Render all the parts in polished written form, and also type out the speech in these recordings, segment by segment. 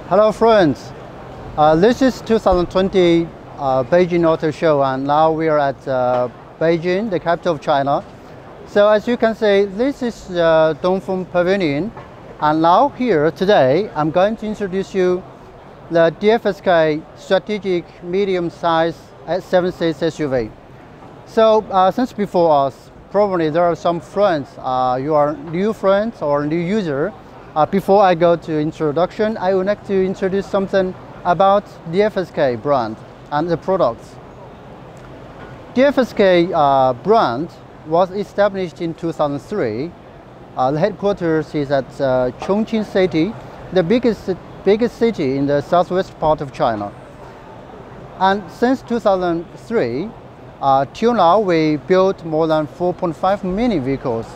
Hello friends, this is 2020 Beijing Auto Show, and now we are at Beijing, the capital of China. So as you can see, this is Dongfeng Pavilion, and now here today I'm going to introduce you the Fsk strategic medium-size 7-seat SUV. So since before us, probably there are some friends, you are new friends or new user. Before I go to introduction, I would like to introduce something about the Fsk brand and the products. The Fsk brand was established in 2003. The headquarters is at Chongqing City, the biggest city in the southwest part of China. And since 2003, till now, we built more than 4.5 million vehicles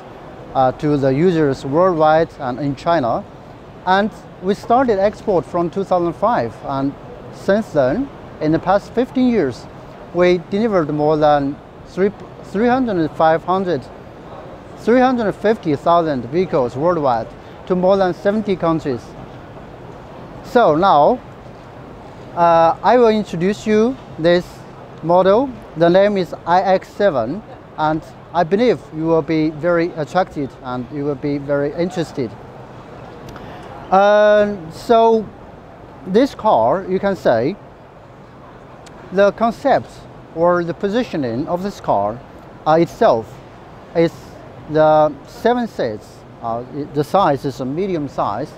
to the users worldwide and in China. And we started export from 2005, and since then, in the past 15 years, we delivered more than 350,000 vehicles worldwide to more than 70 countries. So now, I will introduce you this model. The name is ix7, and I believe you will be very attracted and you will be very interested. So this car, you can say, the concept or the positioning of this car itself is the 7 seats. The size is a medium size,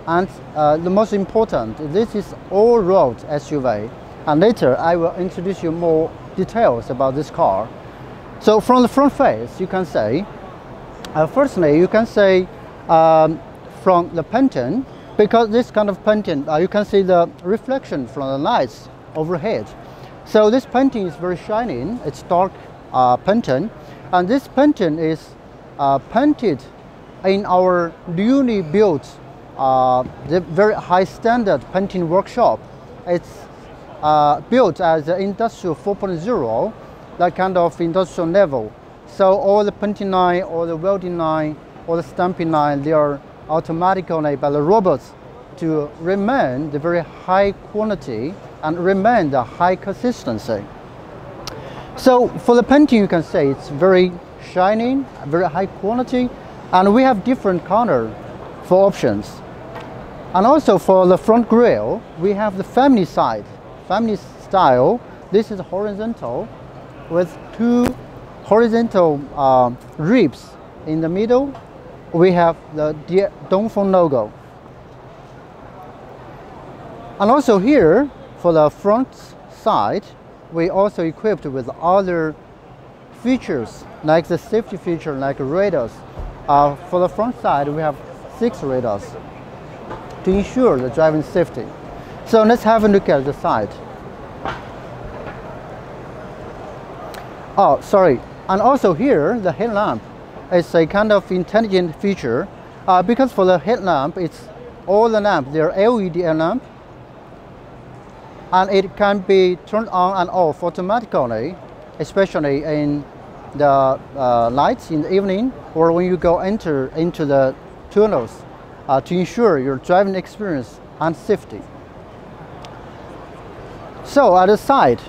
and the most important, this is all-road SUV. And later I will introduce you more details about this car. So from the front face, you can say, firstly, you can say from the painting, because this kind of painting, you can see the reflection from the lights overhead. So this painting is very shining. It's dark painting, and this painting is painted in our newly built, the very high standard painting workshop. It's built as an industrial 4.0, that kind of industrial level. So all the painting line, all the welding line, all the stamping line, they are automatically by the robots to remain the very high quality and remain the high consistency. So for the painting, you can say it's very shining, very high quality, and we have different color for options. And also for the front grille, we have the family side, family style. This is horizontal with two horizontal ribs in the middle. We have the Dongfeng logo. And also here, for the front side, we also equipped with other features, like the safety feature, like radars. For the front side, we have 6 radars to ensure the driving safety. So let's have a look at the side. Oh, sorry. And also here, the headlamp is a kind of intelligent feature, because for the headlamp, it's all the lamps, they're LED lamp, and it can be turned on and off automatically, especially in the lights in the evening or when you go enter into the tunnels, to ensure your driving experience and safety. So at the side,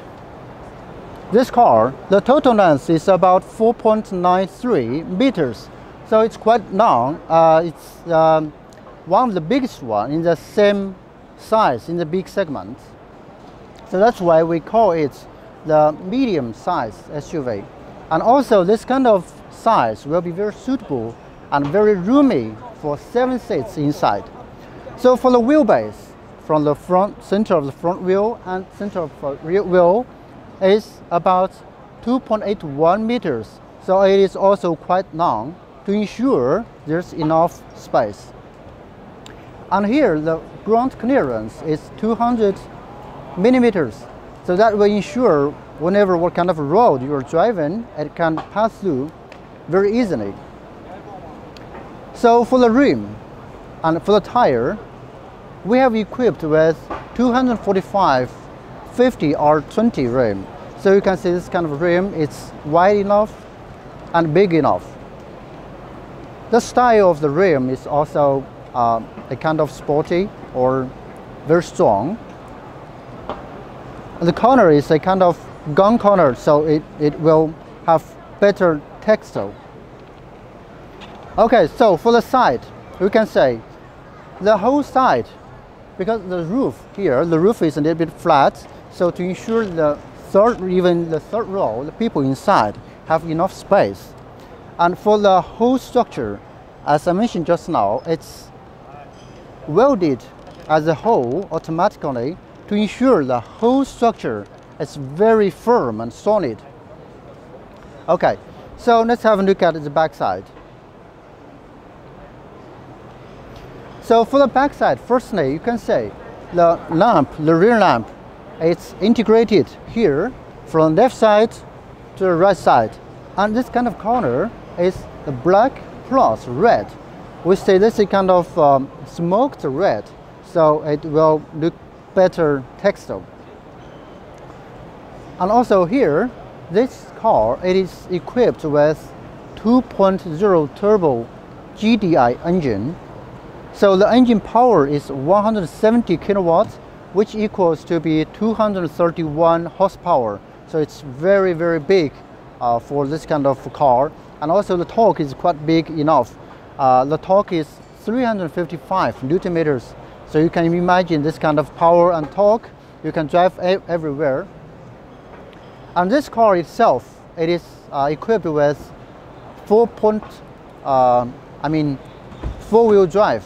this car, the total length is about 4.93 meters, so it's quite long. It's one of the biggest one in the same size in the big segment. So that's why we call it the medium size SUV. And also this kind of size will be very suitable and very roomy for 7 seats inside. So for the wheelbase, from the front, center of the front wheel and center of the rear wheel, is about 2.81 meters, so it is also quite long to ensure there's enough space. And here the ground clearance is 200 millimeters, so that will ensure whenever what kind of road you're driving, it can pass through very easily. So for the rim and for the tire, we have equipped with 245 50 or 20 rim. So you can see this kind of rim, it's wide enough and big enough. The style of the rim is also a kind of sporty or very strong. The corner is a kind of gun corner, so it will have better textile. Okay, so for the side, we can say the whole side, because the roof here, the roof is a little bit flat, so to ensure the third row, the people inside have enough space. And for the whole structure, as I mentioned just now, it's welded as a whole automatically to ensure the whole structure is very firm and solid. Okay, so let's have a look at the back side. So for the back side, firstly, you can say the lamp, the rear lamp, it's integrated here from left side to the right side. And this kind of corner is the black plus red. We say this is kind of smoked red, so it will look better textile. And also here, this car, it is equipped with 2.0 turbo GDI engine. So the engine power is 170 kilowatts, which equals to be 231 horsepower. So it's very, very big for this kind of car. And also the torque is quite big enough. The torque is 355 Newton meters. So you can imagine this kind of power and torque. You can drive everywhere. And this car itself, it is equipped with four-wheel drive.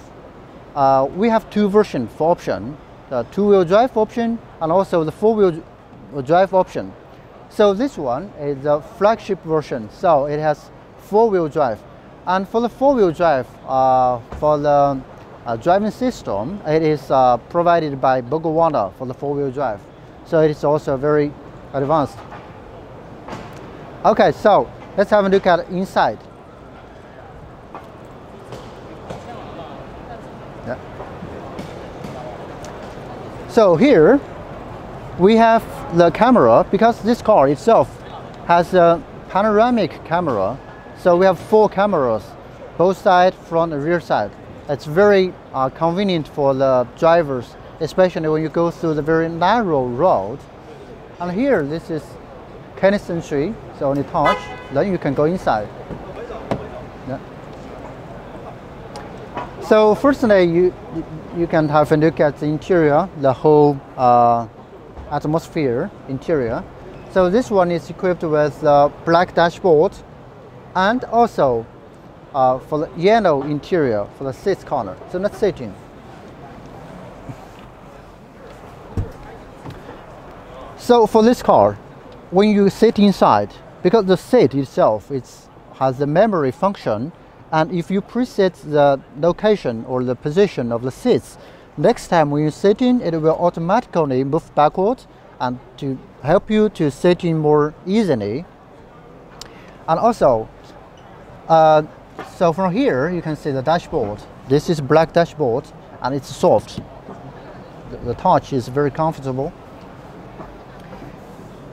We have two versions for option, the two-wheel drive option and also the four-wheel drive option. So this one is the flagship version, so it has four-wheel drive. And for the four-wheel drive, for the driving system, it is provided by Bogawanda for the four-wheel drive. So it is also very advanced. Okay, so let's have a look at inside. Yeah. So here we have the camera, because this car itself has a panoramic camera. So we have 4 cameras, both side, front and rear side. It's very convenient for the drivers, especially when you go through the very narrow road. And here, this is keyless entry, so when you touch, then you can go inside. Yeah. So firstly, you can have a look at the interior, the whole atmosphere interior. So this one is equipped with a black dashboard and also for the yellow interior for the seat corner. So let's sit in. So for this car, when you sit inside, because the seat itself has the memory function, and if you preset the location or the position of the seats, next time when you sit in, it will automatically move backwards and to help you to sit in more easily. And also, so from here you can see the dashboard. This is black dashboard and it's soft. The touch is very comfortable.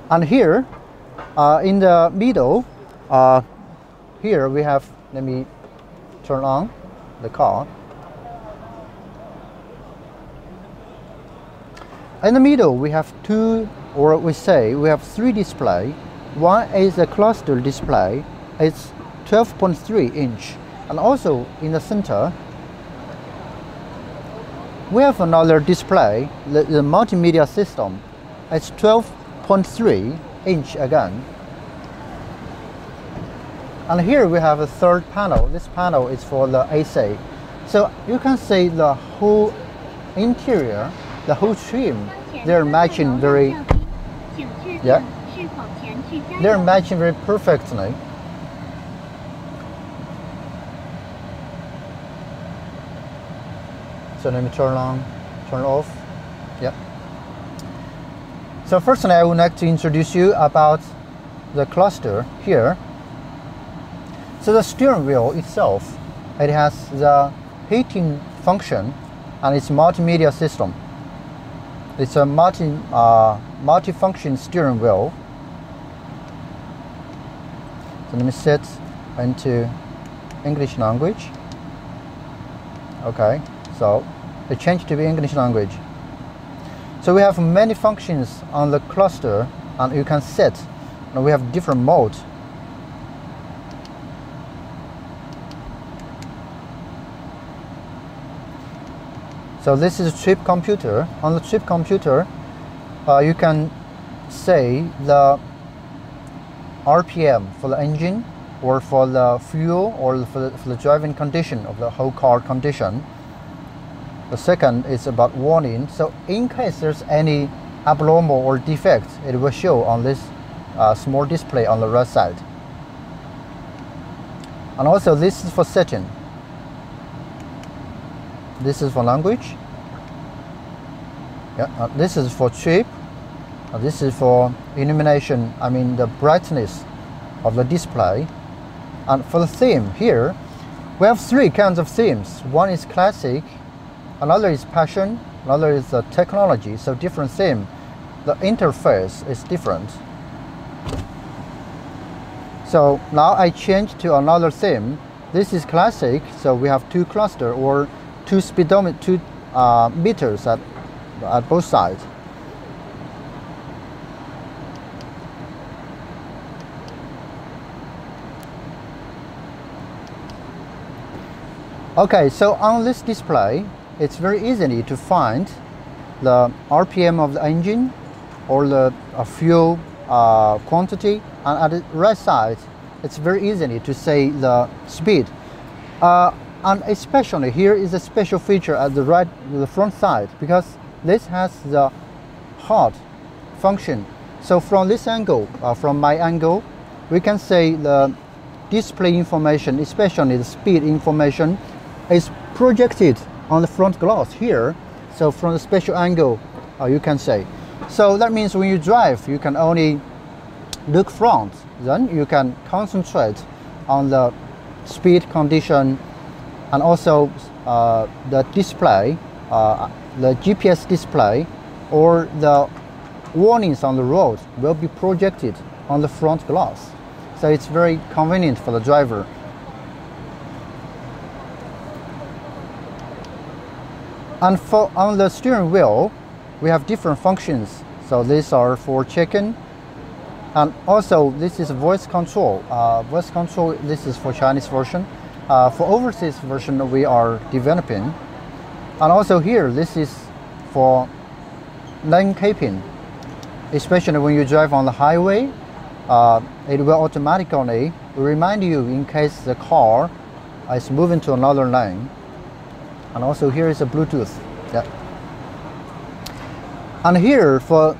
And here, in the middle, here we have, let me turn on the car. In the middle, we have we have 3 display. One is a cluster display. It's 12.3 inch. And also in the center, we have another display, the multimedia system. It's 12.3 inch again. And here we have a third panel. This panel is for the AC. So you can see the whole interior, the whole trim, they're matching very, they're matching very perfectly. So let me turn on, turn off. Yeah. So firstly, I would like to introduce you about the cluster here. So the steering wheel itself, it has the heating function and it's multimedia system. It's a multi-function steering wheel. So let me set into English language. Okay, so it changed to be English language. So we have many functions on the cluster, and you can set. And we have different modes. So this is a trip computer. On the trip computer, you can say the RPM for the engine, or for the fuel, or for the driving condition of the whole car condition. The second is about warning. So in case there's any abnormal or defect, it will show on this small display on the right side. And also this is for setting. This is for language. Yeah, this is for trip. This is for illumination, I mean the brightness of the display. And for the theme here, we have three kinds of themes. One is classic, another is passion, another is technology. So different theme. The interface is different. So now I change to another theme. This is classic, so we have two cluster or two speedometer, two meters at both sides. Okay, so on this display, it's very easy to find the RPM of the engine or the fuel quantity, and at the right side, it's very easy to say the speed. And especially here is a special feature at the front side, because this has the HUD function. So from this angle, from my angle, we can say the display information, especially the speed information, is projected on the front glass here. So from the special angle, you can say. So that means when you drive, you can only look front, then you can concentrate on the speed condition, and also the display, the GPS display, or the warnings on the road will be projected on the front glass. So it's very convenient for the driver. And on the steering wheel, we have different functions. So these are for check-in, and also this is voice control. Voice control, this is for Chinese version. For overseas version, we are developing. And also here, this is for lane keeping. Especially when you drive on the highway, it will automatically remind you in case the car is moving to another lane. And also here is a Bluetooth. Yeah. And here for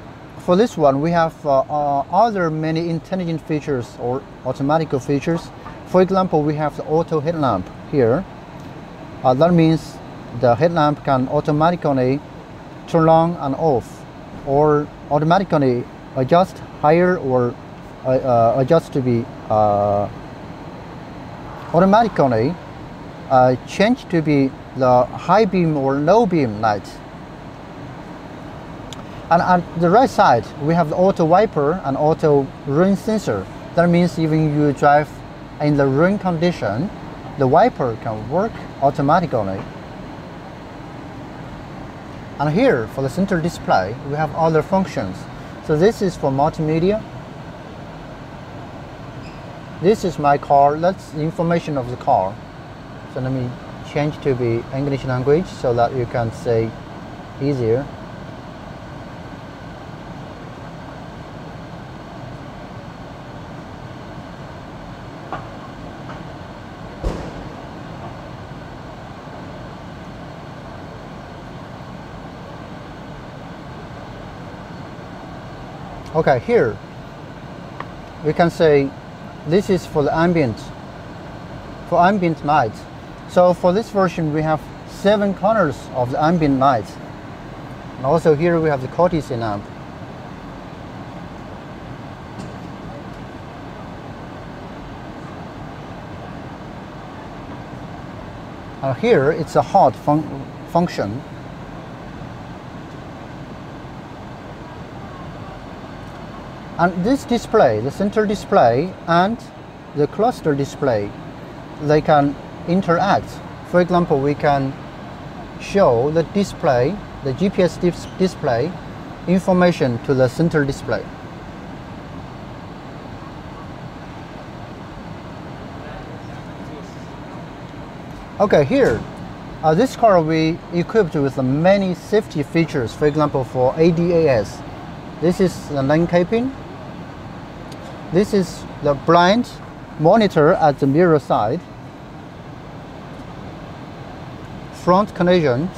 this one, we have other many intelligent features or automatic features. For example, we have the auto headlamp here. That means the headlamp can automatically turn on and off, or automatically adjust higher, or adjust to be automatically change to be the high beam or low beam light. And at the right side, we have the auto wiper and auto rain sensor. That means even you drive in the rain condition, the wiper can work automatically. And here, for the center display, we have other functions. So this is for multimedia. This is my car. That's the information of the car. So let me change to be English language so that you can say easier. Okay, here we can say this is for the ambient light. So for this version, we have 7 colors of the ambient light. And also here we have the courtesy lamp. And here it's a HUD function. And this display, the center display and the cluster display, they can interact. For example, we can show the display, the GPS display, information to the center display. Okay, here, this car will be equipped with many safety features. For example, for ADAS, this is the lane keeping. This is the blind monitor at the mirror side. Front collision,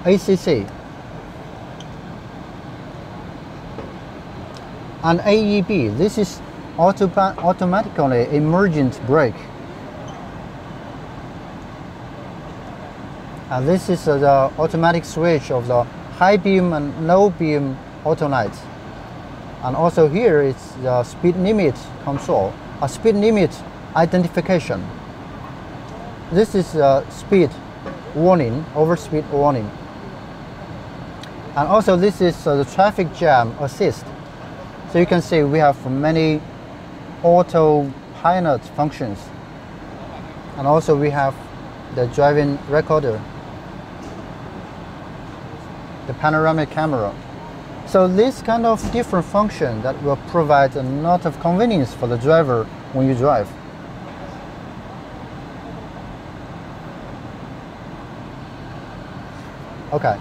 ACC, and AEB. This is automatically emergent brake. And this is the automatic switch of the high beam and low beam auto lights. And also here is the speed limit control, a speed limit identification. This is a speed warning, overspeed warning. And also this is the traffic jam assist. So you can see we have many autopilot functions. And also we have the driving recorder, the panoramic camera. So this kind of different function that will provide a lot of convenience for the driver when you drive. Okay.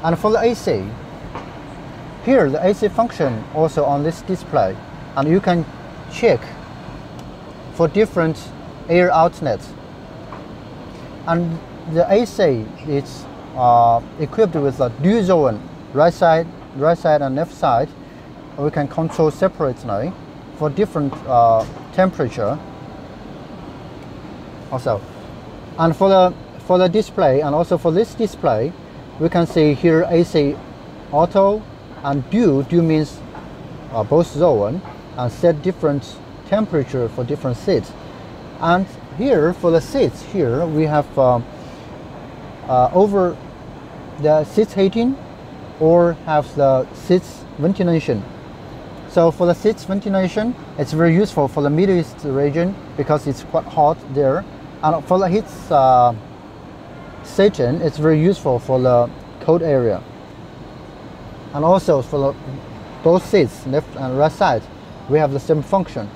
And for the AC, here the AC function also on this display, and you can check for different air outlets. And the AC is equipped with a dual zone, right side and left side. We can control separately for different temperature also. And for the display, and also for this display, we can see here AC auto and dual. Dual means both zone, and set different temperature for different seats. And here for the seats, here we have over the seats heating or have the seats ventilation. So for the seats ventilation, it's very useful for the Middle East region because it's quite hot there. And for the heat section, it's very useful for the cold area. And also for both seats, left and right side, we have the same function.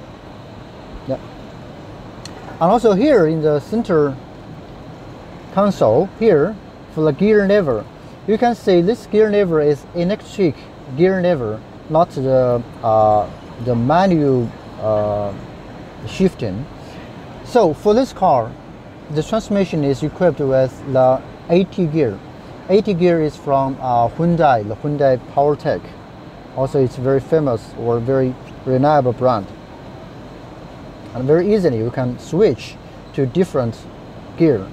Yeah. And also here in the center console, here for the gear lever, you can see this gear lever is electric gear lever, not the manual shifting. So for this car, the transmission is equipped with the 80 gear. 80 gear is from Hyundai, the Hyundai PowerTech. Also, it's very famous or very reliable brand. And very easily you can switch to different gear.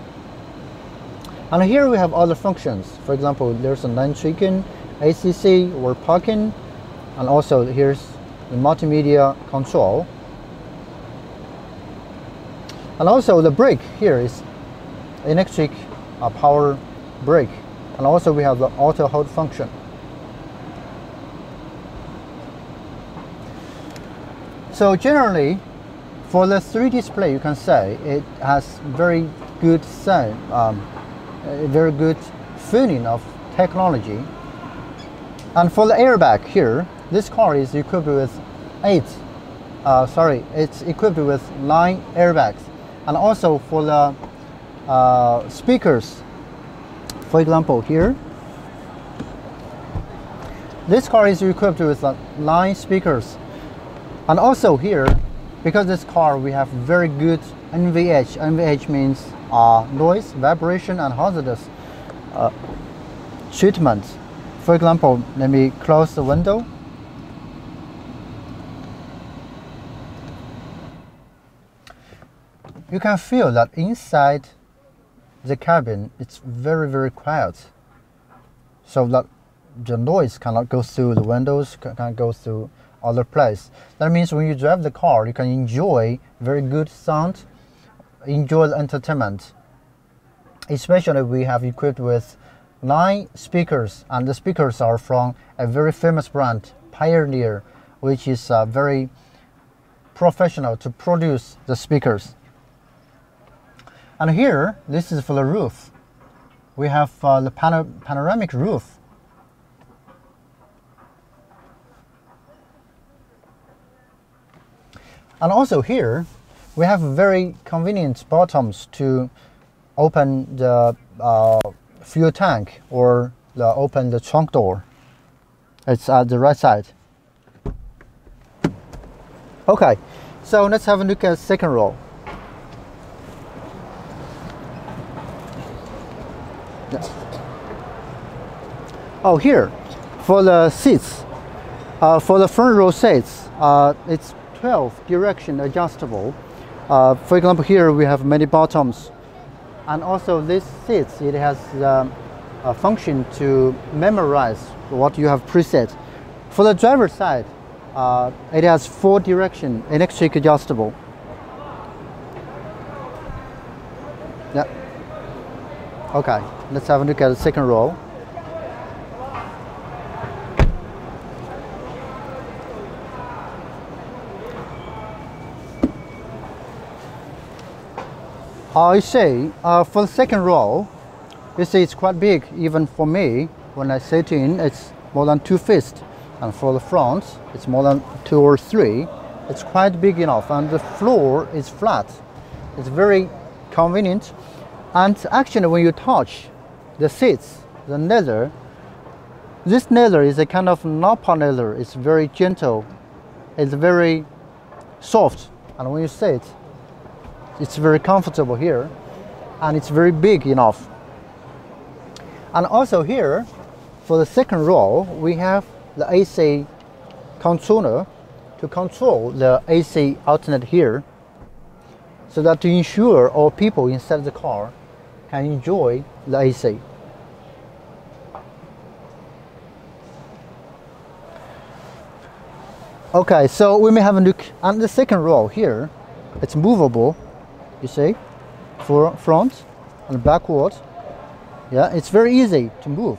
And here we have other functions. For example, there's a lane tracking, ACC or parking, and also here's the multimedia control. And also the brake here is electric power brake. And also we have the auto hold function. So generally, for the 3 display, you can say it has very good sound, a very good feeling of technology. And for the airbag here, this car is equipped with it's equipped with 9 airbags. And also for the speakers, for example here, this car is equipped with 9 speakers. And also here, because this car we have very good NVH. NVH means noise, vibration, and hazardous treatment. For example, let me close the window. You can feel that inside the cabin it's very, very quiet, so that the noise cannot go through the windows, cannot go through other place. That means when you drive the car, you can enjoy very good sound, enjoy the entertainment. Especially we have equipped with 9 speakers, and the speakers are from a very famous brand, Pioneer, which is very professional to produce the speakers. And here, this is for the roof. we have the panoramic roof. And also here, we have very convenient bottoms to open the fuel tank or open the trunk door. It's at the right side. Okay, so let's have a look at the second row. Yes. Oh, here, for the seats, for the front row seats, it's 12 direction adjustable. For example, here we have many bottoms, and also this seats, it has a function to memorize what you have preset. For the driver's side, it has 4 direction electric adjustable. Yeah. Okay, let's have a look at the second row. I see, for the second row, you see it's quite big. Even for me, when I sit in, it's more than 2 fists. And for the front, it's more than 2 or 3. It's quite big enough, and the floor is flat. It's very convenient. And actually, when you touch the seats, the leather, this leather is a kind of Napa leather. It's very gentle. It's very soft. And when you sit, it's very comfortable here, and it's very big enough. And also here, for the second row, we have the AC controller to control the AC outlet here, so that to ensure all people inside the car can enjoy the AC. Okay, so we may have a look at the second row here. It's movable. You see, for front and backward. Yeah, it's very easy to move.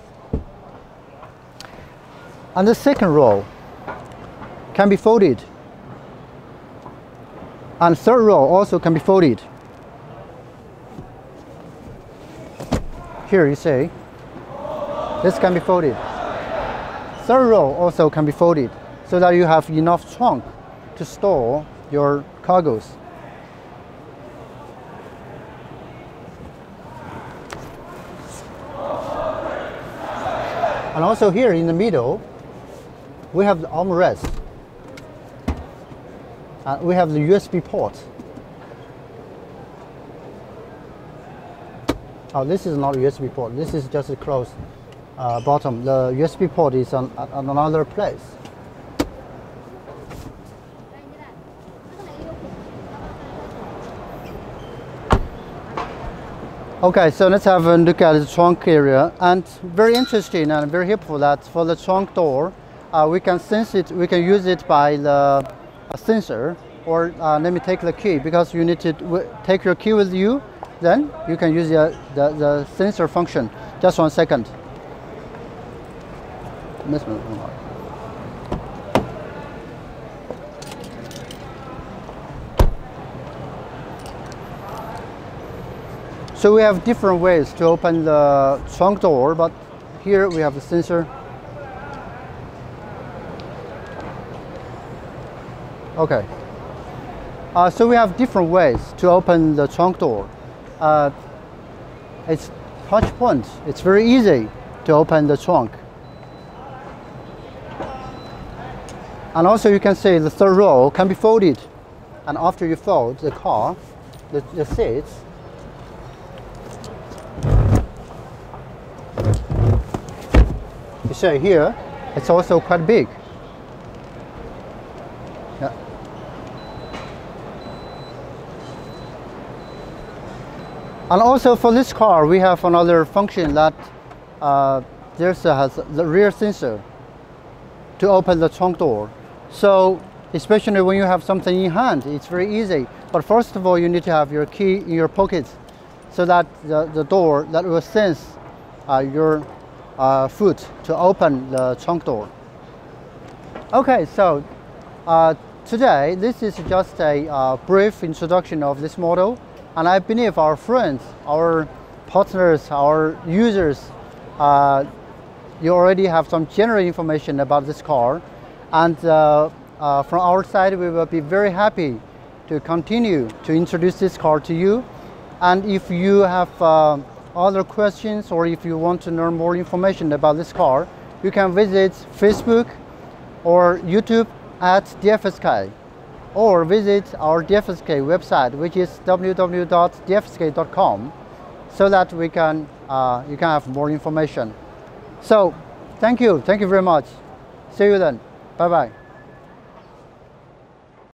And the second row can be folded. And third row also can be folded. Here you see, this can be folded. Third row also can be folded, so that you have enough trunk to store your cargoes. And also here in the middle, we have the armrest. And we have the USB port. Oh, this is not a USB port. This is just a closed bottom. The USB port is on another place. Okay, so let's have a look at the trunk area, and very interesting and very helpful that for the trunk door, we can sense it. We can use it by the sensor, or let me take the key, because you need to take your key with you. Then you can use the sensor function. Just 1 second. So we have different ways to open the trunk door, but here we have the sensor. Okay. So we have different ways to open the trunk door. It's touch point. It's very easy to open the trunk. And also you can see the third row can be folded. And after you fold the car, the seats, you see here, it's also quite big. Yeah. And also for this car, we have another function that has the rear sensor to open the trunk door. So especially when you have something in hand, it's very easy. But first of all, you need to have your key in your pocket, so that the door that will sense your foot to open the trunk door. Okay, so today this is just a brief introduction of this model, and I believe our friends, our partners, our users, you already have some general information about this car, and from our side we will be very happy to continue to introduce this car to you. And if you have other questions, or if you want to learn more information about this car, you can visit Facebook or YouTube at DFSK, or visit our DFSK website, which is www.dfsk.com, so that you can have more information. So thank you very much. See you then. Bye bye.